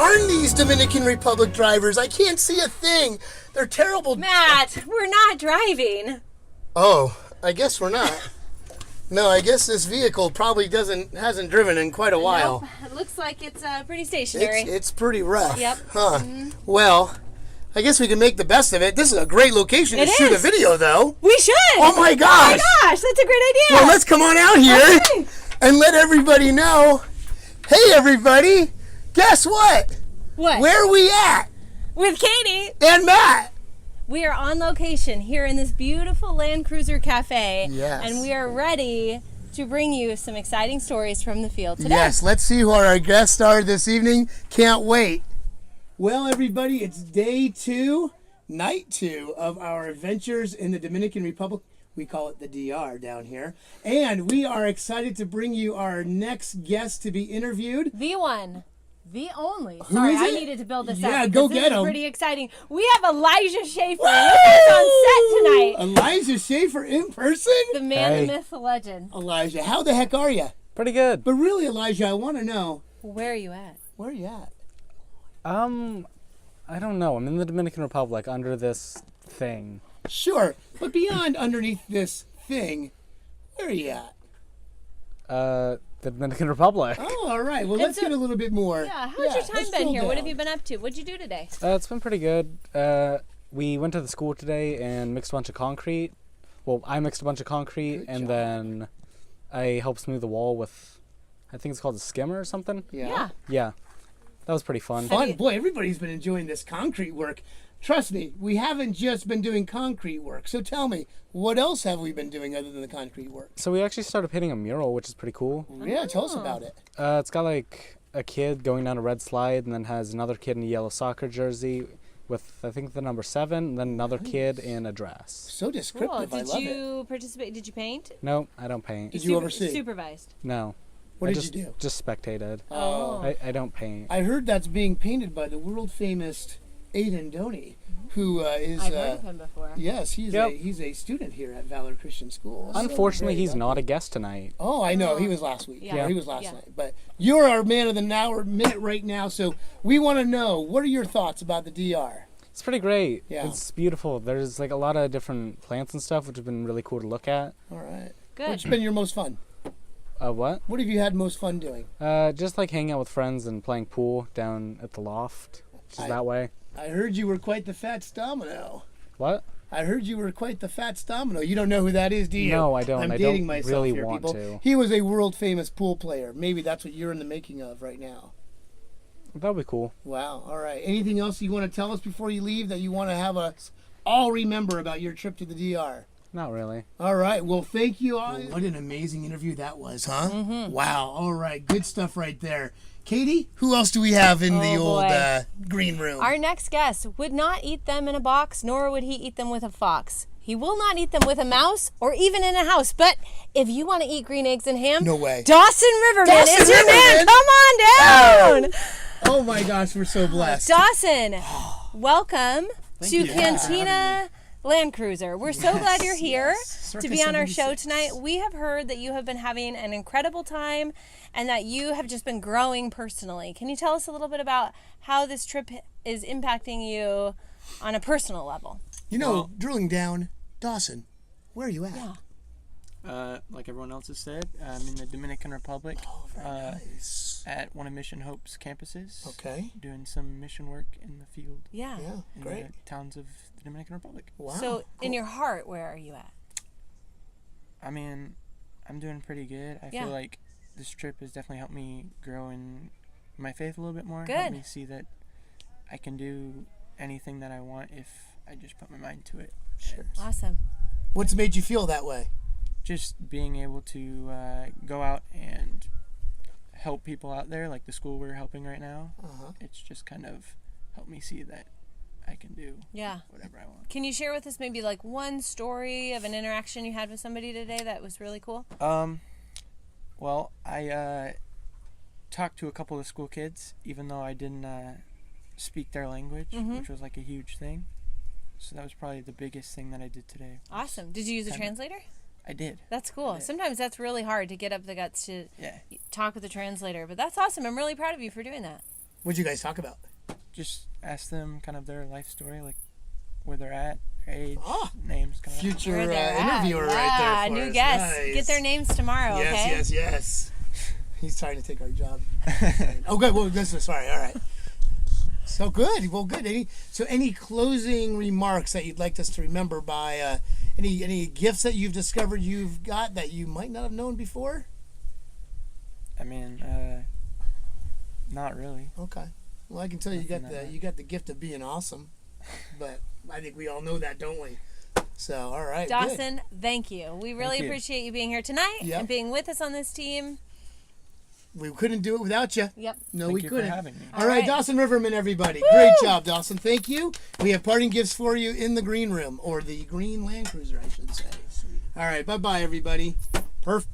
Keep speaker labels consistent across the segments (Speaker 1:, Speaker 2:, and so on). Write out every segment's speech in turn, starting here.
Speaker 1: darn these Dominican Republic drivers. I can't see a thing. They're terrible.
Speaker 2: Matt, we're not driving.
Speaker 1: Oh, I guess we're not. No, I guess this vehicle probably hasn't driven in quite a while.
Speaker 2: Nope. It looks like it's pretty stationary.
Speaker 1: It's pretty rough.
Speaker 2: Yep.
Speaker 1: Huh. Well, I guess we can make the best of it. This is a great location to shoot a video, though.
Speaker 2: We should.
Speaker 1: Oh my gosh.
Speaker 2: Oh my gosh, that's a great idea.
Speaker 1: Well, let's come on out here
Speaker 2: Okay.
Speaker 1: and let everybody know. Hey, everybody. Guess what?
Speaker 2: What?
Speaker 1: Where are we at?
Speaker 2: With Katie.
Speaker 1: And Matt.
Speaker 2: We are on location here in this beautiful Land Cruiser Cafe.
Speaker 1: Yes.
Speaker 2: And we are ready to bring you some exciting stories from the field today.
Speaker 1: Yes, let's see who our guests are this evening. Can't wait. Well, everybody, it's day 2, night 2 of our adventures in the Dominican Republic. We call it the DR down here. And we are excited to bring you our next guest to be interviewed.
Speaker 2: The one. The only.
Speaker 1: Who
Speaker 2: Sorry,
Speaker 1: is
Speaker 2: I
Speaker 1: it?
Speaker 2: needed to build this up.
Speaker 1: Yeah, go
Speaker 2: because
Speaker 1: get
Speaker 2: this
Speaker 1: him.
Speaker 2: is pretty exciting. We have Elijah Schaefer with us on set tonight.
Speaker 1: Elijah Schaefer in person?
Speaker 2: The man,
Speaker 3: Hey.
Speaker 2: the myth, the legend.
Speaker 1: Elijah, how the heck are you?
Speaker 3: Pretty good.
Speaker 1: But really, Elijah, I want to know,
Speaker 2: Where are you at?
Speaker 1: where are you at?
Speaker 3: I don't know. I'm in the Dominican Republic under this thing.
Speaker 1: Sure, but beyond underneath this thing, where are you at?
Speaker 3: The Dominican Republic.
Speaker 1: Oh, all right. Well, let's
Speaker 2: so-
Speaker 1: get a little bit more.
Speaker 2: Yeah, how's your time
Speaker 1: let's
Speaker 2: been
Speaker 1: drill
Speaker 2: here? What
Speaker 1: down.
Speaker 2: have you been up to? What'd you do today?
Speaker 3: It's been pretty good. We went to the school today and mixed a bunch of concrete. Well, I mixed a bunch of concrete
Speaker 1: Good
Speaker 3: and
Speaker 1: job.
Speaker 3: then I helped smooth the wall with, I think it's called a skimmer or something.
Speaker 1: Yeah.
Speaker 3: Yeah. That was pretty fun.
Speaker 1: Fun. Boy, everybody's been enjoying this concrete work. Trust me, we haven't just been doing concrete work. So tell me, what else have we been doing other than the concrete work?
Speaker 3: So we actually started painting a mural, which is pretty cool.
Speaker 1: Yeah, tell us about it.
Speaker 3: It's got like a kid going down a red slide and then has another kid in a yellow soccer jersey with, I think, the number 7, and then another kid in a dress.
Speaker 1: So descriptive.
Speaker 2: Cool.
Speaker 1: I
Speaker 2: Did
Speaker 1: love it.
Speaker 2: you participate? Did you paint?
Speaker 3: No, I don't paint.
Speaker 1: Did you oversee?
Speaker 2: Supervised.
Speaker 3: No.
Speaker 1: What
Speaker 3: I
Speaker 1: did
Speaker 3: just,
Speaker 1: you do?
Speaker 3: Just spectated.
Speaker 1: Oh.
Speaker 3: I don't paint.
Speaker 1: I heard that's being painted by the world famous Aidan Doney, who is.
Speaker 2: I've heard of him before.
Speaker 1: Yes, he's
Speaker 3: Yep.
Speaker 1: he's a student here at Valor Christian School.
Speaker 3: Unfortunately,
Speaker 1: So
Speaker 3: he's
Speaker 1: very
Speaker 3: not a
Speaker 1: lucky.
Speaker 3: guest tonight.
Speaker 1: Oh, I know. He was last week.
Speaker 2: Yeah.
Speaker 1: Yeah, he was last
Speaker 2: Yeah.
Speaker 1: night. But you're our man of the hour minute right now, so we want to know, what are your thoughts about the DR?
Speaker 3: It's pretty great.
Speaker 1: Yeah.
Speaker 3: It's beautiful. There's like a lot of different plants and stuff, which have been really cool to look at.
Speaker 1: All right.
Speaker 2: Good.
Speaker 1: What's been your most fun?
Speaker 3: What?
Speaker 1: What have you had most fun doing?
Speaker 3: Just like hanging out with friends and playing pool down at the loft, which is that way.
Speaker 1: I heard you were quite the fat Stomino.
Speaker 3: What?
Speaker 1: I heard you were quite the fat Stomino. You don't know who that is, do you?
Speaker 3: No, I don't.
Speaker 1: I'm
Speaker 3: I
Speaker 1: dating
Speaker 3: don't
Speaker 1: myself
Speaker 3: really
Speaker 1: here,
Speaker 3: want
Speaker 1: people.
Speaker 3: to.
Speaker 1: He was a world famous pool player. Maybe that's what you're in the making of right now.
Speaker 3: That'd be cool.
Speaker 1: Wow. All right. Anything else you want to tell us before you leave that you want to have us all remember about your trip to the DR?
Speaker 3: Not really.
Speaker 1: All right. Well, thank you all. What an amazing interview that was, huh? Mm-hmm. Wow. All right. Good stuff right there. Katie, who else do we have in the
Speaker 2: Oh,
Speaker 1: old
Speaker 2: boy.
Speaker 1: green room?
Speaker 2: Our next guest would not eat them in a box, nor would he eat them with a fox. He will not eat them with a mouse or even in a house. But if you want to eat green eggs and ham,
Speaker 1: No way.
Speaker 2: Dawson Riverman
Speaker 1: Dawson
Speaker 2: is your man.
Speaker 1: Riverman.
Speaker 2: Come on down.
Speaker 1: Oh my gosh, we're so blessed.
Speaker 2: Dawson, welcome to
Speaker 1: you.
Speaker 2: Cantina Land Cruiser. We're so glad you're here to be
Speaker 1: Circa
Speaker 2: on our show
Speaker 1: 76.
Speaker 2: tonight. We have heard that you have been having an incredible time and that you have just been growing personally. Can you tell us a little bit about how this trip is impacting you on a personal level?
Speaker 1: You know, drilling down, Dawson, where are you at?
Speaker 2: Yeah.
Speaker 4: Like everyone else has said, I'm in the Dominican Republic
Speaker 1: Nice.
Speaker 4: at one of Mission Hope's campuses,
Speaker 1: Okay.
Speaker 4: doing some mission work in the field
Speaker 2: Yeah.
Speaker 1: Yeah,
Speaker 4: in
Speaker 1: great.
Speaker 4: the towns of the Dominican Republic.
Speaker 1: Wow.
Speaker 2: So, in your heart, where are you at?
Speaker 4: I mean, I'm doing pretty good. I
Speaker 2: Yeah.
Speaker 4: feel like this trip has definitely helped me grow in my faith a little bit more.
Speaker 2: Good.
Speaker 4: Helped me see that I can do anything that I want if I just put my mind to it.
Speaker 1: Sure.
Speaker 2: Awesome.
Speaker 1: What's made you feel that way?
Speaker 4: Just being able to go out and help people out there, like the school we're helping right now.
Speaker 1: Uh-huh.
Speaker 4: It's just kind of helped me see that I can do
Speaker 2: Yeah.
Speaker 4: whatever I want.
Speaker 2: Can you share with us maybe like one story of an interaction you had with somebody today that was really cool?
Speaker 4: Well, I talked to a couple of school kids, even though I didn't speak their language, which was like a huge thing. So that was probably the biggest thing that I did today.
Speaker 2: Awesome. Did you use a
Speaker 4: Kinda.
Speaker 2: translator?
Speaker 4: I did.
Speaker 2: That's cool.
Speaker 4: Yeah.
Speaker 2: Sometimes that's really hard to get up the guts to
Speaker 4: Yeah.
Speaker 2: talk with a translator, but that's awesome. I'm really proud of you for doing that.
Speaker 1: What'd you guys talk about?
Speaker 4: Just ask them kind of their life story, like where they're at, their age,
Speaker 1: Ah.
Speaker 4: names, kind of.
Speaker 1: Future
Speaker 2: Where they're at.
Speaker 1: interviewer right there for
Speaker 2: new
Speaker 1: us.
Speaker 2: guests.
Speaker 1: Nice.
Speaker 2: Get their names tomorrow, okay?
Speaker 1: Yes. He's trying to take our job. Oh, good. Well, this is sorry. All right. So good. Well, good. Any closing remarks that you'd like us to remember by any gifts that you've discovered you've got that you might not have known before?
Speaker 4: I mean, not really.
Speaker 1: Okay. Well, I can tell you you got the gift of being awesome, but I think we all know that, don't we? So, all right. good.
Speaker 2: Dawson, thank you. We really
Speaker 4: Thank you.
Speaker 2: appreciate you being here tonight
Speaker 1: Yep.
Speaker 2: and being with us on this team.
Speaker 1: We couldn't do it without you.
Speaker 2: Yep.
Speaker 1: No,
Speaker 4: Thank
Speaker 1: we
Speaker 4: you
Speaker 1: couldn't.
Speaker 4: for having me.
Speaker 1: All right,
Speaker 2: right.
Speaker 1: Dawson Riverman, everybody. Great job, Dawson. Thank you. We have parting gifts for you in the green room, or the green Land Cruiser, I should say. All right, bye-bye, everybody. Perfect.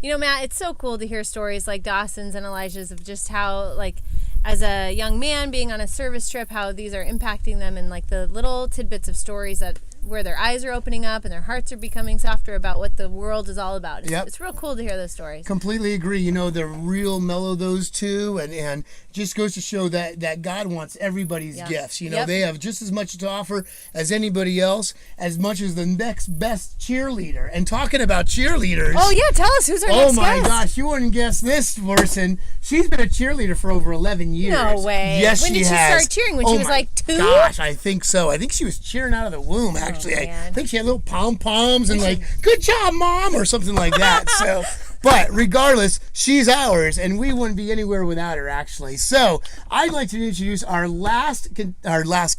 Speaker 2: You know, Matt, it's so cool to hear stories like Dawson's and Elijah's of just how, like, as a young man being on a service trip, how these are impacting them and, like, the little tidbits of stories that where their eyes are opening up and their hearts are becoming softer about what the world is all about. It's,
Speaker 1: Yep.
Speaker 2: it's real cool to hear those stories.
Speaker 1: Completely agree. You know, they're real mellow, those two, and it just goes to show that God wants everybody's
Speaker 2: Yeah.
Speaker 1: gifts. You know,
Speaker 2: Yep.
Speaker 1: they have just as much to offer as anybody else, as much as the next best cheerleader. And talking about cheerleaders.
Speaker 2: Oh, yeah, tell us who's our
Speaker 1: Oh
Speaker 2: next
Speaker 1: my
Speaker 2: guest.
Speaker 1: gosh, you wouldn't guess this person. She's been a cheerleader for over 11 years.
Speaker 2: No way.
Speaker 1: Yes,
Speaker 2: When
Speaker 1: she
Speaker 2: did she
Speaker 1: has.
Speaker 2: start cheering? When
Speaker 1: Oh
Speaker 2: she was
Speaker 1: my
Speaker 2: like 2?
Speaker 1: Gosh, I think so. I think she was cheering out of the womb, actually. I
Speaker 2: man.
Speaker 1: think she had little pom-poms and like, good job, Mom, or something like that. So, but regardless, she's ours, and we wouldn't be anywhere without her, actually. So, I'd like to introduce our last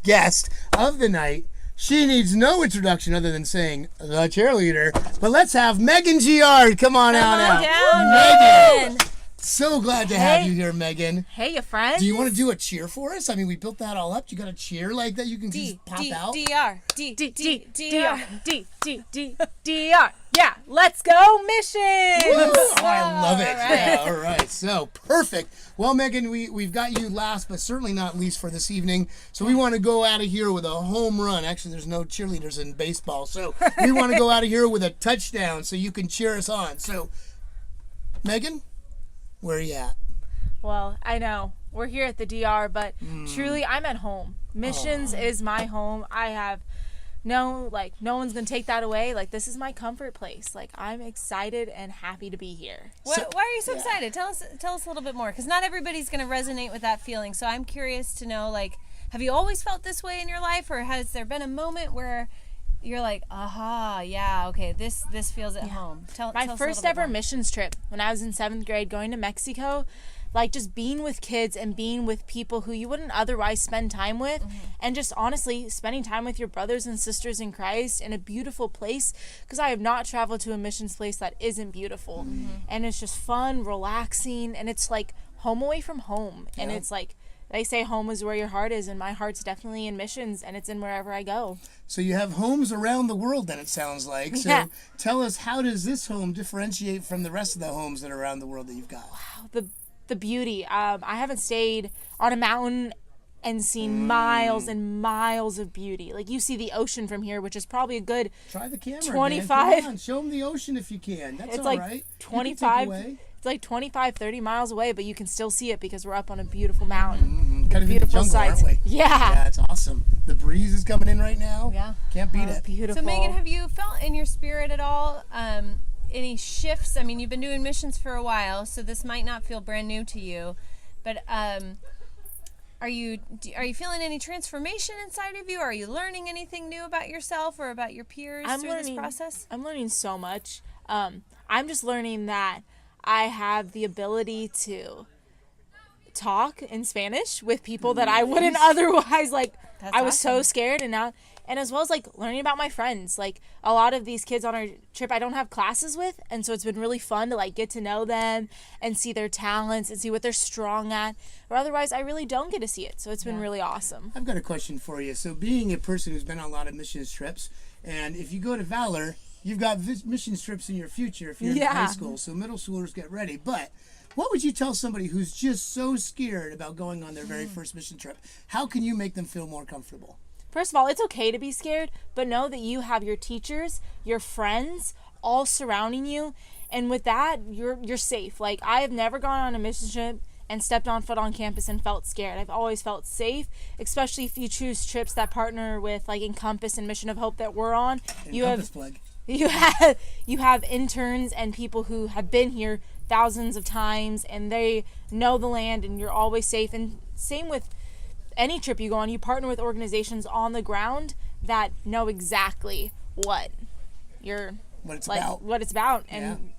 Speaker 1: guest of the night. She needs no introduction other than saying the cheerleader. But let's have Megan Giard. Come on out now.
Speaker 2: down, Megan.
Speaker 1: So glad to have
Speaker 5: Hey.
Speaker 1: you here, Megan.
Speaker 5: Hey, you friends.
Speaker 1: Do you want to do a cheer for us? I mean, we built that all up. You got a cheer like that you can
Speaker 2: D,
Speaker 1: just pop
Speaker 2: D,
Speaker 1: out?
Speaker 2: DR. D,
Speaker 5: D
Speaker 2: D,
Speaker 5: D
Speaker 2: D,
Speaker 5: D
Speaker 2: R.
Speaker 5: R D D D D R. Yeah, let's go missions.
Speaker 1: Oh, I love it.
Speaker 2: All right.
Speaker 1: Yeah, all right. So, perfect. Well, Megan, we've got you last, but certainly not least for this evening. So we want to go out of here with a home run. Actually, there's no cheerleaders in baseball. So we want to go out of here with a touchdown so you can cheer us on. So, Megan, where are you at?
Speaker 5: Well, I know we're here at the DR, but truly, I'm at home. Missions is my home. I have no one's gonna take that away. Like, this is my comfort place. Like, I'm excited and happy to be here.
Speaker 2: Why are you so
Speaker 1: yeah.
Speaker 2: excited? Tell us a little bit more, because not everybody's going to resonate with that feeling. So I'm curious to know, like, have you always felt this way in your life, or has there been a moment where you're like, aha, yeah, okay, this feels at home? Tell
Speaker 5: My
Speaker 2: us a
Speaker 5: first
Speaker 2: little bit
Speaker 5: ever
Speaker 2: more.
Speaker 5: missions trip when I was in 7th grade, going to Mexico, like, just being with kids and being with people who you wouldn't otherwise spend time with, and just honestly spending time with your brothers and sisters in Christ in a beautiful place, because I have not traveled to a missions place that isn't beautiful. And it's just fun, relaxing, and it's like home away from home. And it's like, they say home is where your heart is, and my heart's definitely in missions, and it's in wherever I go.
Speaker 1: So you have homes around the world, then, it sounds like. So
Speaker 5: Yeah.
Speaker 1: tell us, how does this home differentiate from the rest of the homes that are around the world that you've got?
Speaker 5: The beauty. I haven't stayed on a mountain and seen miles and miles of beauty. Like, you see the ocean from here, which is probably a good
Speaker 1: Try the camera,
Speaker 5: 25
Speaker 1: man. Come on, show them the ocean if you can. That's
Speaker 5: it's
Speaker 1: all
Speaker 5: like
Speaker 1: right. You can take
Speaker 5: 25
Speaker 1: away.
Speaker 5: it's like 25 30 miles away, but you can still see it because we're up on a beautiful mountain.
Speaker 1: Kind of in the
Speaker 5: Beautiful
Speaker 1: jungle,
Speaker 5: sights.
Speaker 1: aren't we?
Speaker 5: Yeah.
Speaker 1: Yeah, it's awesome. The breeze is coming in right now.
Speaker 2: Yeah.
Speaker 1: Can't beat it.
Speaker 5: Beautiful.
Speaker 2: So Megan, have you felt in your spirit at all any shifts? I mean, you've been doing missions for a while, so this might not feel brand new to you, but are you feeling any transformation inside of you? Are you learning anything new about yourself or about your peers through this process?
Speaker 5: I'm learning so much. I'm just learning that I have the ability to talk in Spanish with people that I wouldn't otherwise, like,
Speaker 2: That's
Speaker 5: I was so
Speaker 2: awesome.
Speaker 5: scared, and as well as, like, learning about my friends. Like, a lot of these kids on our trip I don't have classes with, and so it's been really fun to, like, get to know them and see their talents and see what they're strong at, or otherwise I really don't get to see it. So it's been really awesome.
Speaker 1: I've got a question for you. So, being a person who's been on a lot of missions trips, and if you go to Valor, you've got missions trips in your future if you're in
Speaker 5: Yeah.
Speaker 1: high school. So, middle schoolers get ready. But what would you tell somebody who's just so scared about going on their very first mission trip? How can you make them feel more comfortable?
Speaker 5: First of all, it's okay to be scared, but know that you have your teachers, your friends, all surrounding you, and with that, you're safe. Like, I have never gone on a mission trip and stepped on foot on campus and felt scared. I've always felt safe, especially if you choose trips that partner with like Encompass and Mission of Hope that we're on.
Speaker 1: Encompass plug.
Speaker 5: You have interns and people who have been here thousands of times and they know the land and you're always safe. And same with any trip you go on, you partner with organizations on the ground that know exactly what
Speaker 1: it's
Speaker 5: like
Speaker 1: about.
Speaker 5: what it's about. And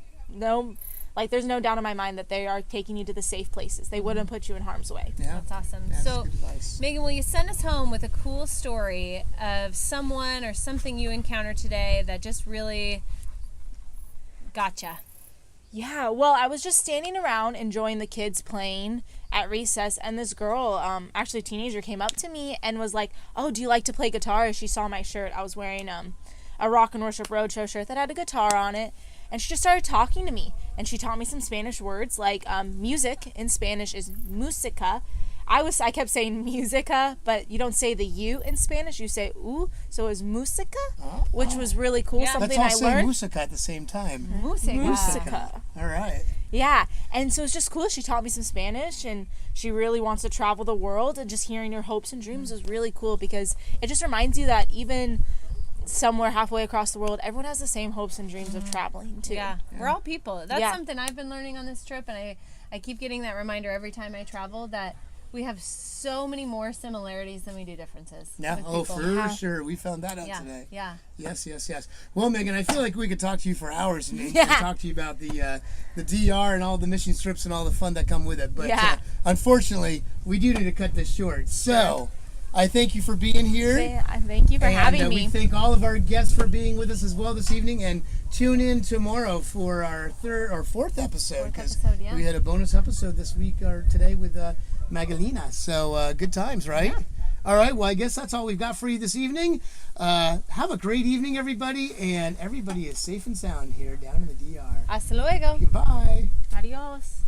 Speaker 5: there's no doubt in my mind that they are taking you to the safe places. They wouldn't put you in harm's way.
Speaker 1: Yeah.
Speaker 2: That's awesome.
Speaker 1: That's
Speaker 2: So,
Speaker 1: good advice.
Speaker 2: Megan, will you send us home with a cool story of someone or something you encountered today that just really gotcha?
Speaker 5: Yeah, well, I was just standing around enjoying the kids playing at recess, and this girl, actually a teenager, came up to me and was like, "Oh, do you like to play guitar?" She saw my shirt. I was wearing a Rock and Worship Roadshow shirt that had a guitar on it, and she just started talking to me, and she taught me some Spanish words, like music in Spanish is música. I kept saying musica, but you don't say the U in Spanish, you say U, so it was música, which was really cool,
Speaker 2: Yeah.
Speaker 5: something
Speaker 1: Let's all
Speaker 5: I
Speaker 1: say
Speaker 5: learned.
Speaker 1: música at the same time.
Speaker 5: Música.
Speaker 1: All right.
Speaker 5: Yeah, and so it's just cool. She taught me some Spanish, and she really wants to travel the world, and just hearing your hopes and dreams is really cool because it just reminds you that even somewhere halfway across the world, everyone has the same hopes and dreams of traveling too.
Speaker 2: Yeah, we're all people. That's
Speaker 5: Yeah.
Speaker 2: something I've been learning on this trip, and I keep getting that reminder every time I travel that we have so many more similarities than we do differences.
Speaker 1: Yeah.
Speaker 2: with
Speaker 1: Oh,
Speaker 2: people.
Speaker 1: for sure. We found that out
Speaker 2: Yeah,
Speaker 1: today.
Speaker 2: yeah.
Speaker 1: Yes. Well, Megan, I feel like we could talk to you for hours and talk to you about the DR and all the mission trips and all the fun that come with it. But unfortunately, we do need to cut this short. So I thank you for being here.
Speaker 5: Thank you for having
Speaker 1: And
Speaker 5: me.
Speaker 1: we thank all of our guests for being with us as well this evening. And tune in tomorrow for our fourth episode, because
Speaker 2: yeah.
Speaker 1: we had a bonus episode this week or today with Magalina. So good times, right? Yeah. All right. Well, I guess that's all we've got for you this evening. Have a great evening, everybody. And everybody is safe and sound here down in the DR.
Speaker 2: Hasta luego.
Speaker 1: Goodbye.
Speaker 5: Adios.